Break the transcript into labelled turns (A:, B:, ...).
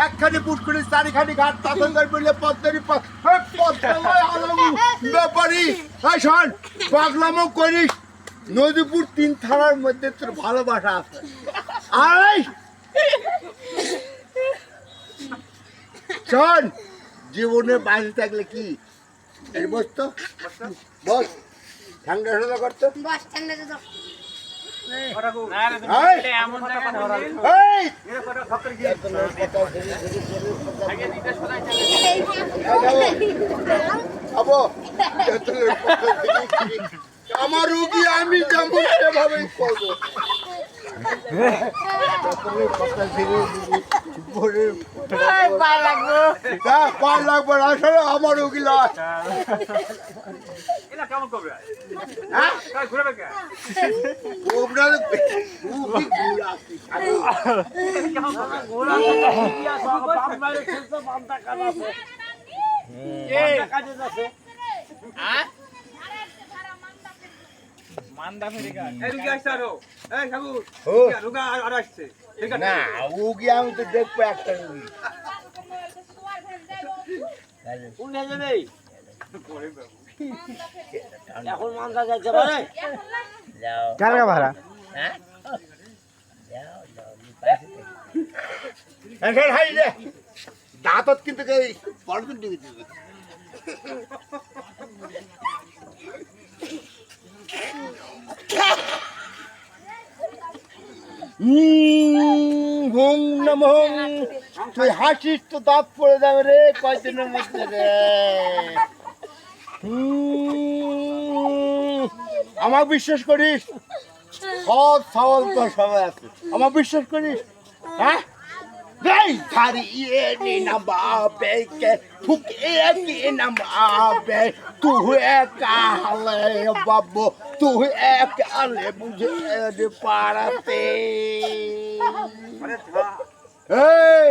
A: একখানি পুষ্করি চারিখানি ঘাট তখন বললে পদ্মারি ব্যাপারি শোন পাগলামো করিস নদীপুর 3 থানার মধ্যে তোর ভালোবাসা আছে আই শোন জীবনে বাঁচে থাকলে কি এই বস তো বস ঠান্ডা ঠান্ডা করতো
B: বস ঠান্ডা তো
A: আমার রুগী আমি যেমন সেভাবেই করবো পা লাগবে আসলে আমার রুগী লয় না রুগী আমি তো দেখবো একটা রুগী
C: এখন মানটা যাইতে পারে
D: কালকা ভাড়া
A: দাঁতত কিন্তু পরদিন দিকে দিবে হুম নমঃ তুই হাসিস তো দাঁত পড়ে যাবে রে কয়দিনের মধ্যে রে আমার বিশ্বাস করিস সব সওয়াল তো সবাই আছে আমার বিশ্বাস করিস হ্যাঁ Dai tari ni namba be ke thuk ni namba be tu ka hale babu tu ka ale mujhe de parate hey